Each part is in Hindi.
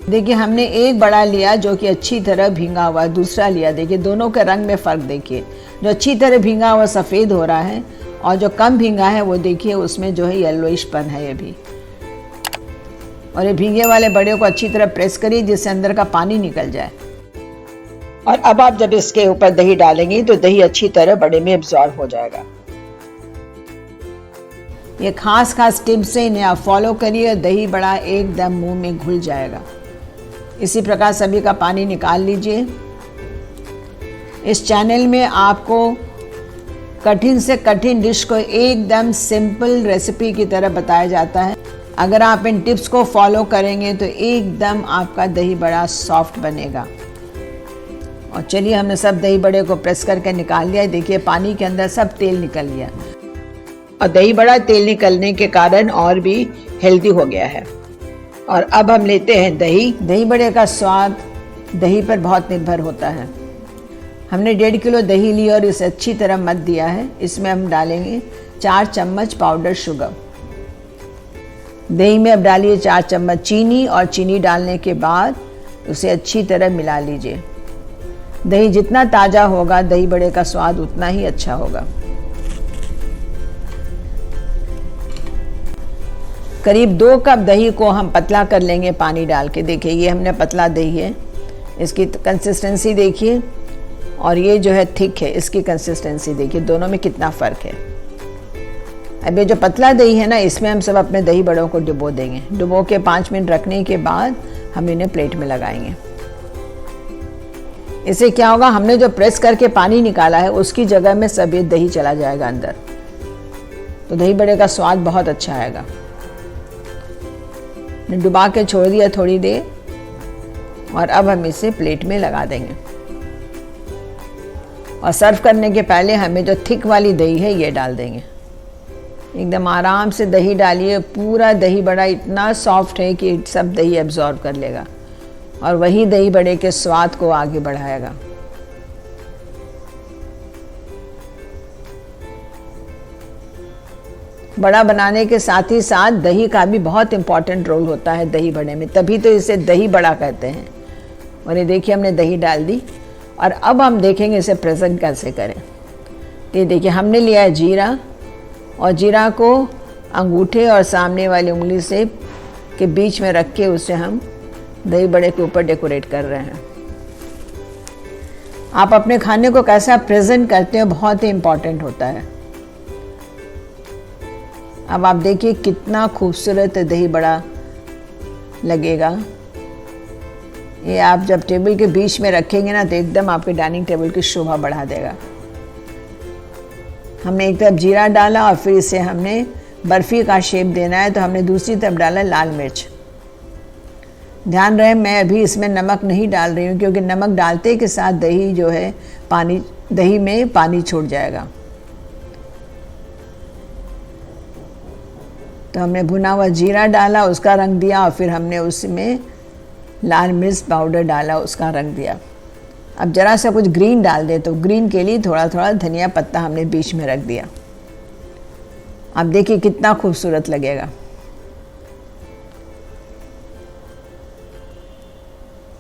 देखिए हमने एक बड़ा लिया जो कि अच्छी तरह भींगा हुआ, दूसरा लिया, देखिए दोनों के रंग में फ़र्क देखिए। जो अच्छी तरह भींगा हुआ सफ़ेद हो रहा है और जो कम भींगा है वो देखिए उसमें जो है येलोइशपन है ये भी। और ये भींगे वाले बड़े को अच्छी तरह प्रेस करिए जिससे अंदर का पानी निकल जाए। और अब आप जब इसके ऊपर दही डालेंगी तो दही अच्छी तरह बड़े में एब्जॉर्ब हो जाएगा। ये खास टिप्स से इन्हें आप फॉलो करिए, दही बड़ा एकदम मुंह में घुल जाएगा। इसी प्रकार सभी का पानी निकाल लीजिए। इस चैनल में आपको कठिन से कठिन डिश को एकदम सिंपल रेसिपी की तरह बताया जाता है। अगर आप इन टिप्स को फॉलो करेंगे तो एकदम आपका दही बड़ा सॉफ्ट बनेगा। और चलिए हमने सब दही बड़े को प्रेस करके निकाल लिया। देखिए पानी के अंदर सब तेल निकल गया और दही बड़ा तेल निकलने के कारण और भी हेल्दी हो गया है। और अब हम लेते हैं दही। दही बड़े का स्वाद दही पर बहुत निर्भर होता है। हमने 1.5 किलो दही ली और इसे अच्छी तरह मथ दिया है। इसमें हम डालेंगे 4 चम्मच पाउडर शुगर। दही में अब डालिए 4 चम्मच चीनी और चीनी डालने के बाद उसे अच्छी तरह मिला लीजिए। दही जितना ताज़ा होगा दही बड़े का स्वाद उतना ही अच्छा होगा। करीब 2 कप दही को हम पतला कर लेंगे पानी डाल के। देखिए ये हमने पतला दही है, इसकी कंसिस्टेंसी देखिए, और ये जो है थिक है, इसकी कंसिस्टेंसी देखिए, दोनों में कितना फ़र्क है। अब ये जो पतला दही है ना, इसमें हम सब अपने दही बड़ों को डुबो देंगे। डुबो के 5 मिनट रखने के बाद हम इन्हें प्लेट में लगाएंगे। इससे क्या होगा, हमने जो प्रेस करके पानी निकाला है उसकी जगह में सब ये दही चला जाएगा अंदर, तो दही बड़े का स्वाद बहुत अच्छा आएगा। डुबा के छोड़ दिया थोड़ी देर और अब हम इसे प्लेट में लगा देंगे। और सर्व करने के पहले हमें जो थिक वाली दही है ये डाल देंगे। एकदम आराम से दही डालिए। पूरा दही बड़ा इतना सॉफ्ट है कि सब दही एब्जॉर्ब कर लेगा और वही दही बड़े के स्वाद को आगे बढ़ाएगा। बड़ा बनाने के साथ ही साथ दही का भी बहुत इम्पॉर्टेंट रोल होता है दही बड़े में, तभी तो इसे दही बड़ा कहते हैं। और ये देखिए हमने दही डाल दी और अब हम देखेंगे इसे प्रेजेंट कैसे करें। ये देखिए हमने लिया है जीरा, और जीरा को अंगूठे और सामने वाली उंगली से के बीच में रख के उसे हम दही बड़े के ऊपर डेकोरेट कर रहे हैं। आप अपने खाने को कैसा प्रेजेंट करते हो बहुत ही इम्पॉर्टेंट होता है। अब आप देखिए कितना खूबसूरत दही बड़ा लगेगा। ये आप जब टेबल के बीच में रखेंगे ना तो एकदम आपके डाइनिंग टेबल की शोभा बढ़ा देगा। हमने एक तरफ जीरा डाला और फिर इसे हमने बर्फ़ी का शेप देना है तो हमने दूसरी तरफ डाला लाल मिर्च। ध्यान रहे मैं अभी इसमें नमक नहीं डाल रही हूँ क्योंकि नमक डालते के साथ दही जो है दही में पानी छोड़ जाएगा। तो हमने भुना हुआ जीरा डाला, उसका रंग दिया, और फिर हमने उसमें लाल मिर्च पाउडर डाला, उसका रंग दिया। अब ज़रा सा कुछ ग्रीन डाल दे तो ग्रीन के लिए थोड़ा थोड़ा धनिया पत्ता हमने बीच में रख दिया। अब देखिए कितना खूबसूरत लगेगा।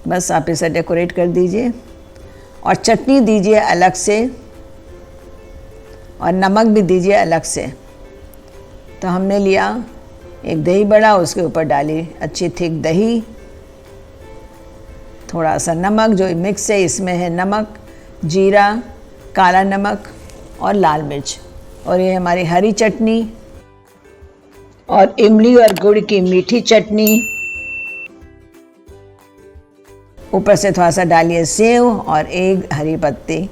बस आप इसे डेकोरेट कर दीजिए और चटनी दीजिए अलग से और नमक भी दीजिए अलग से। तो हमने लिया एक दही बड़ा, उसके ऊपर डाली अच्छी थिक दही, थोड़ा सा नमक जो मिक्स है, इसमें है नमक, जीरा, काला नमक और लाल मिर्च, और ये हमारी हरी चटनी और इमली और गुड़ की मीठी चटनी। ऊपर से थोड़ा सा डालिए सेव और एक हरी पत्ती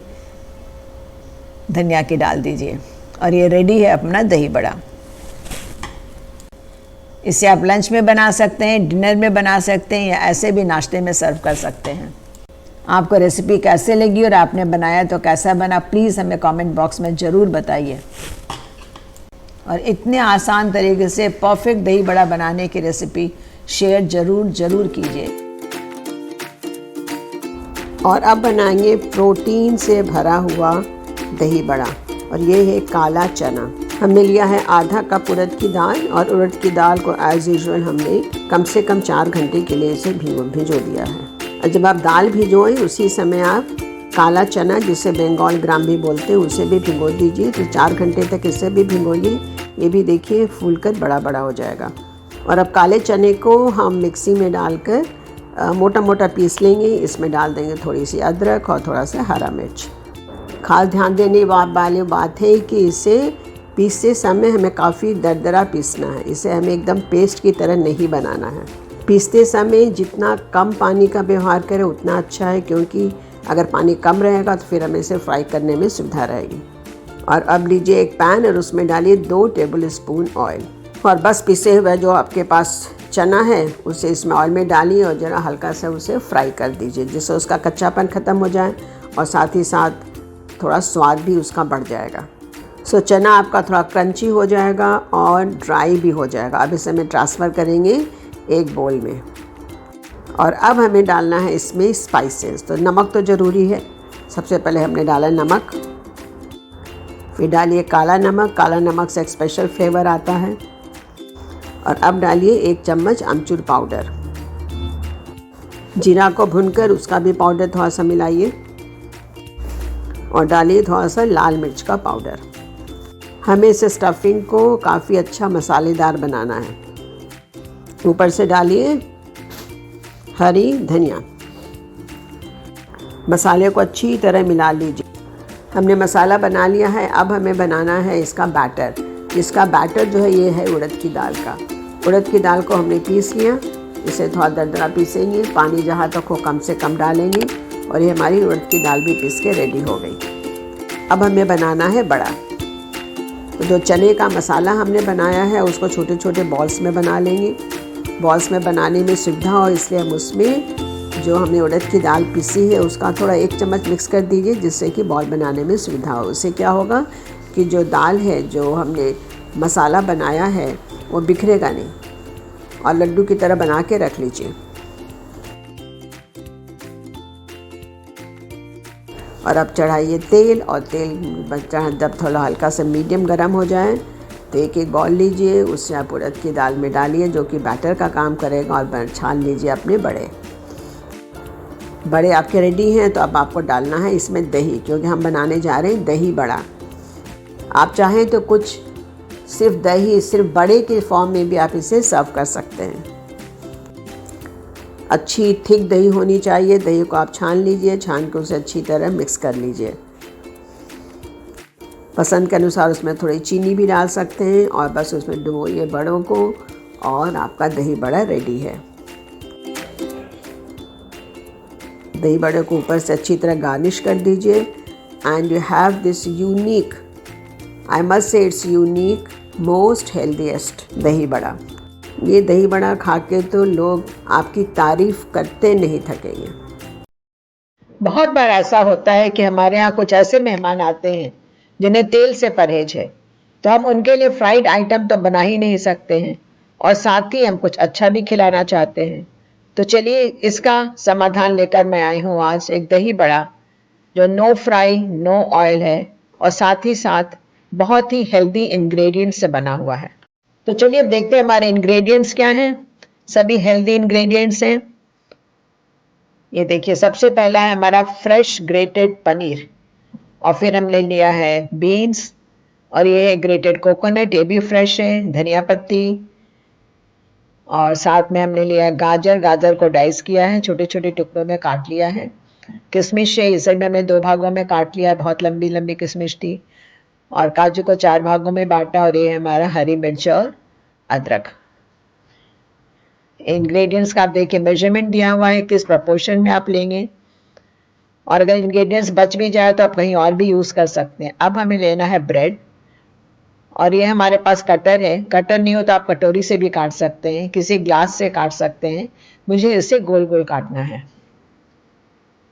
धनिया की डाल दीजिए और ये रेडी है अपना दही बड़ा। इसे आप लंच में बना सकते हैं, डिनर में बना सकते हैं, या ऐसे भी नाश्ते में सर्व कर सकते हैं। आपको रेसिपी कैसे लगी और आपने बनाया तो कैसा बना, प्लीज़ हमें कमेंट बॉक्स में ज़रूर बताइए। और इतने आसान तरीके से परफेक्ट दही बड़ा बनाने की रेसिपी शेयर ज़रूर कीजिए। और अब बनाएंगे प्रोटीन से भरा हुआ दही बड़ा, और ये है काला चना। हमने लिया है आधा कप उड़द की दाल, और उड़द की दाल को एज़ यूजुअल हमने कम से कम 4 घंटे के लिए इसे भिगो दिया है। और जब आप दाल भिगोएं उसी समय आप काला चना, जिसे बंगाल ग्राम भी बोलते हैं, उसे भी भिगो दीजिए। तो 4 घंटे तक इसे भी भिगोइए। ये भी देखिए फूलकर बड़ा बड़ा हो जाएगा। और अब काले चने को हम मिक्सी में डालकर मोटा मोटा पीस लेंगे। इसमें डाल देंगे थोड़ी सी अदरक और थोड़ा सा हरा मिर्च। खास ध्यान देने वाली बात है कि इसे पीसते समय हमें काफ़ी दरदरा पीसना है। इसे हमें एकदम पेस्ट की तरह नहीं बनाना है। पीसते समय जितना कम पानी का व्यवहार करें उतना अच्छा है, क्योंकि अगर पानी कम रहेगा तो फिर हमें इसे फ्राई करने में सुविधा रहेगी। और अब लीजिए एक पैन और उसमें डालिए 2 टेबल स्पून ऑयल, और बस पिसे हुए जो आपके पास चना है उसे इसमें ऑयल में डालिए और ज़रा हल्का सा उसे फ्राई कर दीजिए, जिससे उसका कच्चापन ख़त्म हो जाए और साथ ही साथ थोड़ा स्वाद भी उसका बढ़ जाएगा। सो चना आपका थोड़ा क्रंची हो जाएगा और ड्राई भी हो जाएगा। अब इसे हमें ट्रांसफ़र करेंगे एक बोल में। और अब हमें डालना है इसमें स्पाइसेस। तो नमक तो ज़रूरी है। सबसे पहले हमने डाला नमक, फिर डालिए काला नमक। काला नमक से एक स्पेशल फ्लेवर आता है। और अब डालिए 1 चम्मच अमचूर पाउडर। जीरा को भूनकर उसका भी पाउडर थोड़ा सा मिलाइए, और डालिए थोड़ा सा लाल मिर्च का पाउडर। हमें इस स्टफिंग को काफ़ी अच्छा मसालेदार बनाना है। ऊपर से डालिए हरी धनिया। मसाले को अच्छी तरह मिला लीजिए। हमने मसाला बना लिया है। अब हमें बनाना है इसका बैटर। इसका बैटर जो है ये है उड़द की दाल का। उड़द की दाल को हमने पीस लिया। इसे थोड़ा दरदरा पीसेंगे, पानी जहाँ तक हो कम से कम डालेंगे, और ये हमारी उड़द की दाल भी पीस के रेडी हो गई। अब हमें बनाना है बड़ा। तो जो चने का मसाला हमने बनाया है उसको छोटे छोटे बॉल्स में बना लेंगे। बॉल्स में बनाने में सुविधा हो इसलिए हम उसमें जो हमने उड़द की दाल पीसी है उसका थोड़ा 1 चम्मच मिक्स कर दीजिए, जिससे कि बॉल बनाने में सुविधा हो। उससे क्या होगा कि जो दाल है, जो हमने मसाला बनाया है, वो बिखरेगा नहीं, और लड्डू की तरह बना के रख लीजिए। और अब चढ़ाइए तेल, और तेल जब थोड़ा हल्का सा मीडियम गर्म हो जाए तो एक बॉल लीजिए, उससे आप उड़द की दाल में डालिए जो कि बैटर का काम करेगा, और छान लीजिए अपने बड़े आपके रेडी हैं। तो अब आपको डालना है इसमें दही, क्योंकि हम बनाने जा रहे हैं दही बड़ा। आप चाहें तो कुछ सिर्फ बड़े के फॉर्म में भी आप इसे सर्व कर सकते हैं। अच्छी थिक दही होनी चाहिए। दही को आप छान लीजिए, छान के उसे अच्छी तरह मिक्स कर लीजिए। पसंद के अनुसार उसमें थोड़ी चीनी भी डाल सकते हैं, और बस उसमें डुबोइए बड़ों को, और आपका दही बड़ा रेडी है। दही बड़े को ऊपर से अच्छी तरह गार्निश कर दीजिए, and you have this unique, I must say it's unique, most healthiest दही बड़ा। ये दही बड़ा खा के तो लोग आपकी तारीफ करते नहीं थकेंगे। बहुत बार ऐसा होता है कि हमारे यहाँ कुछ ऐसे मेहमान आते हैं जिन्हें तेल से परहेज है, तो हम उनके लिए फ्राइड आइटम तो बना ही नहीं सकते हैं, और साथ ही हम कुछ अच्छा भी खिलाना चाहते हैं। तो चलिए इसका समाधान लेकर मैं आई हूँ आज एक दही बड़ा जो नो फ्राई नो ऑयल है, और साथ ही साथ बहुत ही हेल्दी इंग्रेडिएंट्स से बना हुआ है। तो चलिए अब देखते हैं हमारे इंग्रेडिएंट्स क्या हैं। सभी हेल्दी इंग्रेडिएंट्स हैं। ये देखिए, सबसे पहला है हमारा फ्रेश ग्रेटेड पनीर, और फिर हमने लिया है बीन्स, और ये है ग्रेटेड कोकोनट, ये भी फ्रेश है, धनिया पत्ती, और साथ में हमने लिया है गाजर को डाइस किया है, छोटे छोटे टुकड़ों में काट लिया है। किशमिश है, इसे भी हमने 2 भागों में काट लिया है, बहुत लंबी लंबी किशमिश थी। और काजू को 4 भागों में बांटा, और ये है हमारा हरी मिर्च और अदरक। इंग्रेडिएंट्स का आप देखिए मेजरमेंट दिया हुआ है, किस प्रपोर्शन में आप लेंगे, और अगर इंग्रेडिएंट्स बच भी जाए तो आप कहीं और भी यूज़ कर सकते हैं। अब हमें लेना है ब्रेड, और ये हमारे पास कटर है। कटर नहीं हो तो आप कटोरी से भी काट सकते हैं, किसी ग्लास से काट सकते हैं। मुझे इसे गोल गोल काटना है,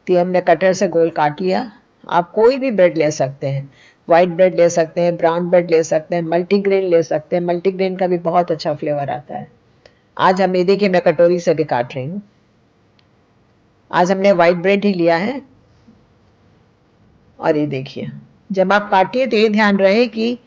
तो हमने कटर से गोल काट लिया। आप कोई भी ब्रेड ले सकते हैं, वाइट ब्रेड ले सकते हैं, ब्राउन ब्रेड ले सकते हैं, मल्टीग्रेन ले सकते हैं। मल्टीग्रेन का भी बहुत अच्छा फ्लेवर आता है। आज हम ये देखिए मैं कटोरी से भी काट रही हूँ। आज हमने वाइट ब्रेड ही लिया है। और ये देखिए, जब आप काटिए तो ये ध्यान रहे कि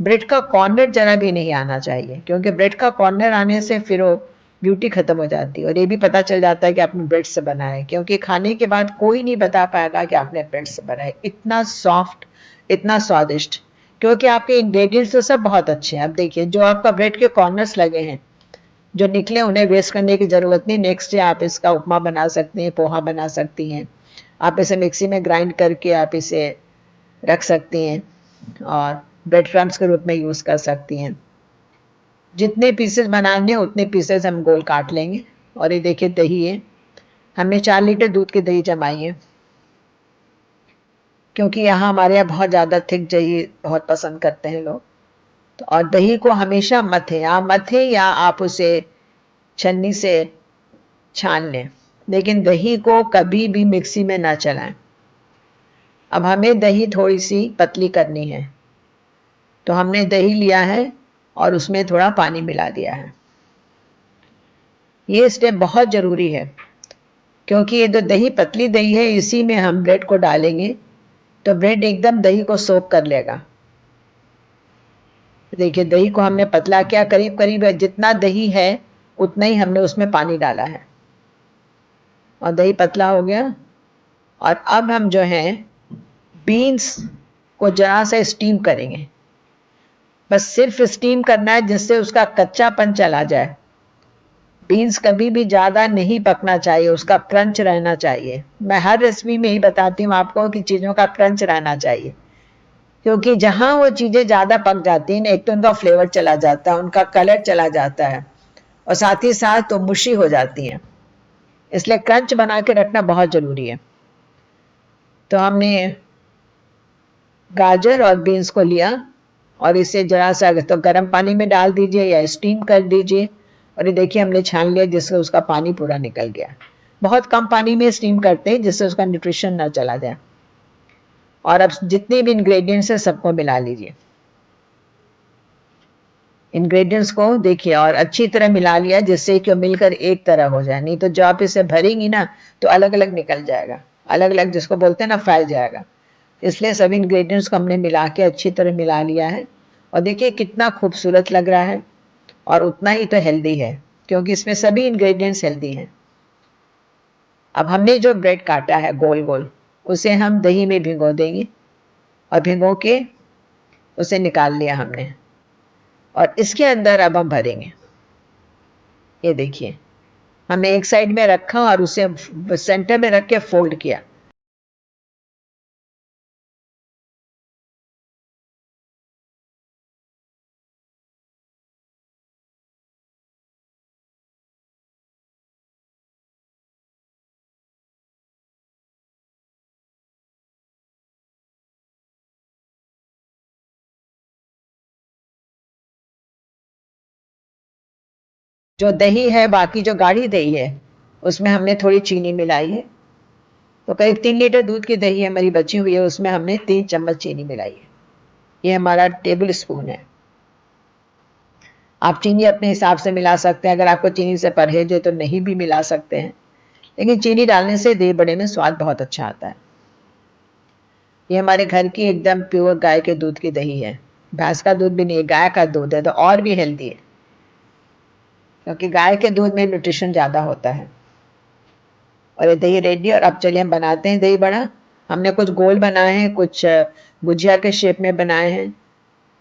ब्रेड का कॉर्नर जरा भी नहीं आना चाहिए, क्योंकि ब्रेड का कॉर्नर आने से फिर वो ब्यूटी खत्म हो जाती है। और ये भी पता चल जाता है कि आपने ब्रेड से बना है, क्योंकि खाने के बाद कोई नहीं बता पाएगा कि आपने ब्रेड से बना है। इतना सॉफ्ट, इतना स्वादिष्ट, क्योंकि आपके इंग्रेडिएंट्स तो सब बहुत अच्छे हैं। अब देखिए, जो आपका ब्रेड के कॉर्नर्स लगे हैं जो निकले, उन्हें वेस्ट करने की ज़रूरत नहीं। नेक्स्ट डे आप इसका उपमा बना सकते हैं, पोहा बना सकती हैं। आप इसे मिक्सी में ग्राइंड करके आप इसे रख सकती हैं और ब्रेड क्रम्स के रूप में यूज़ कर सकती हैं। जितने पीसेस बनाने हैं उतने पीसेस हम गोल काट लेंगे। और ये देखिए दही है, हमने 4 लीटर दूध की दही जमाई है, क्योंकि यहाँ हमारे यहाँ बहुत ज़्यादा थिक दही बहुत पसंद करते हैं लोग। तो और दही को हमेशा मथें, आप मथें या आप उसे छन्नी से छान लें, लेकिन दही को कभी भी मिक्सी में ना चलाएं। अब हमें दही थोड़ी सी पतली करनी है, तो हमने दही लिया है और उसमें थोड़ा पानी मिला दिया है। ये स्टेप बहुत ज़रूरी है, क्योंकि ये जो दही पतली दही है इसी में हम ब्रेड को डालेंगे तो ब्रेड एकदम दही को सोक कर लेगा। देखिए दही को हमने पतला किया, करीब करीब जितना दही है उतना ही हमने उसमें पानी डाला है और दही पतला हो गया। और अब हम जो है बीन्स को जरा सा स्टीम करेंगे, बस सिर्फ स्टीम करना है जिससे उसका कच्चापन चला जाए। बीन्स कभी भी ज़्यादा नहीं पकना चाहिए, उसका क्रंच रहना चाहिए। मैं हर रेसिपी में ही बताती हूँ आपको कि चीज़ों का क्रंच रहना चाहिए, क्योंकि जहाँ वो चीज़ें ज़्यादा पक जाती हैं, एक तो उनका फ्लेवर चला जाता है, उनका कलर चला जाता है और साथ ही साथ तो मुशी हो जाती हैं। इसलिए क्रंच बना के रखना बहुत ज़रूरी है। तो हमने गाजर और बीन्स को लिया और इसे जरा सा तो गर्म पानी में डाल दीजिए या स्टीम कर दीजिए। और ये देखिए हमने छान लिया जिससे उसका पानी पूरा निकल गया। बहुत कम पानी में स्टीम करते हैं जिससे उसका न्यूट्रिशन ना चला जाए। और अब जितने भी इंग्रेडिएंट्स हैं सबको मिला लीजिए। इंग्रेडिएंट्स को देखिए और अच्छी तरह मिला लिया जिससे कि मिलकर एक तरह हो जाए, नहीं तो जब आप इसे भरेंगी ना तो अलग अलग निकल जाएगा, अलग अलग जिसको बोलते हैं ना फैल जाएगा। इसलिए सभी इंग्रेडिएंट्स को हमने मिला के अच्छी तरह मिला लिया है। और देखिए कितना खूबसूरत लग रहा है और उतना ही तो हेल्दी है, क्योंकि इसमें सभी इंग्रेडिएंट्स हेल्दी हैं। अब हमने जो ब्रेड काटा है गोल गोल, उसे हम दही में भिगो देंगे और भिगो के उसे निकाल लिया हमने और इसके अंदर अब हम भरेंगे। ये देखिए हमने एक साइड में रखा और उसे सेंटर में रख के फोल्ड किया। जो दही है, बाकी जो गाढ़ी दही है, उसमें हमने थोड़ी चीनी मिलाई है। तो करीब 3 लीटर दूध की दही हमारी बची हुई है, उसमें हमने 3 चम्मच चीनी मिलाई है। ये हमारा टेबल स्पून है। आप चीनी अपने हिसाब से मिला सकते हैं, अगर आपको चीनी से परहेज है तो नहीं भी मिला सकते हैं, लेकिन चीनी डालने से दही बड़े में स्वाद बहुत अच्छा आता है। ये हमारे घर की एकदम प्योर गाय के दूध की दही है। भैंस का दूध भी नहीं है, गाय का दूध है, तो और भी हेल्दी है, क्योंकि गाय के दूध में न्यूट्रिशन ज़्यादा होता है। और ये दही रेडी। और अब चलिए हम बनाते हैं दही बड़ा। हमने कुछ गोल बनाए हैं, कुछ गुजिया के शेप में बनाए हैं।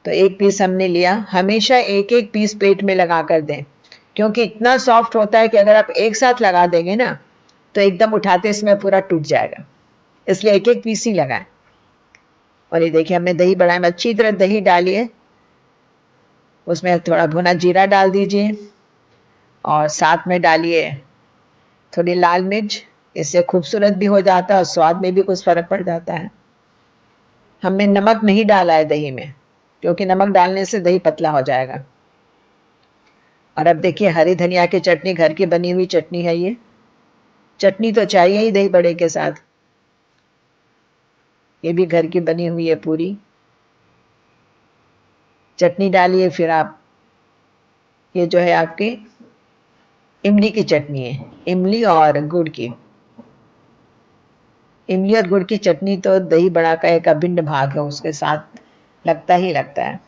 तो एक पीस हमने लिया। हमेशा एक एक पीस प्लेट में लगा कर दें, क्योंकि इतना सॉफ्ट होता है कि अगर आप एक साथ लगा देंगे ना तो एकदम उठाते इसमें पूरा टूट जाएगा। इसलिए एक एक पीस ही लगाएं। और ये देखिए हमने दही बड़ा में अच्छी तरह दही डालिए, उसमें थोड़ा भुना जीरा डाल दीजिए और साथ में डालिए थोड़ी लाल मिर्च। इससे खूबसूरत भी हो जाता है और स्वाद में भी कुछ फर्क पड़ जाता है। हमने नमक नहीं डाला है दही में, क्योंकि नमक डालने से दही पतला हो जाएगा। और अब देखिए हरी धनिया की चटनी, घर की बनी हुई चटनी है ये। चटनी तो चाहिए ही दही बड़े के साथ। ये भी घर की बनी हुई है पूरी चटनी डालिए। फिर आप ये जो है आपकी इमली की चटनी है, इमली और गुड़ की। इमली और गुड़ की चटनी तो दही बड़ा का एक अभिन्न भाग है, उसके साथ लगता ही लगता है।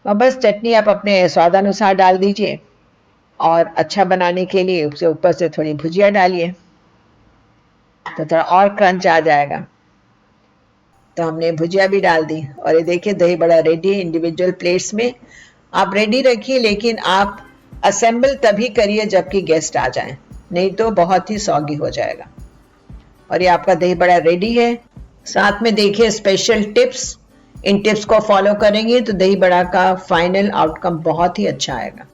और बस चटनी आप अपने स्वादानुसार डाल दीजिए और अच्छा बनाने के लिए उसके ऊपर से थोड़ी भुजिया डालिए तो थोड़ा और क्रंच आ जाएगा। तो हमने भुजिया भी डाल दी और ये देखिए दही बड़ा रेडी है। इंडिविजुअल प्लेट्स में आप रेडी रखिए, लेकिन आप असेंबल तभी करिए जबकि गेस्ट आ जाएं, नहीं तो बहुत ही सॉगी हो जाएगा। और ये आपका दही बड़ा रेडी है। साथ में देखिए स्पेशल टिप्स, इन टिप्स को फॉलो करेंगे तो दही बड़ा का फाइनल आउटकम बहुत ही अच्छा आएगा।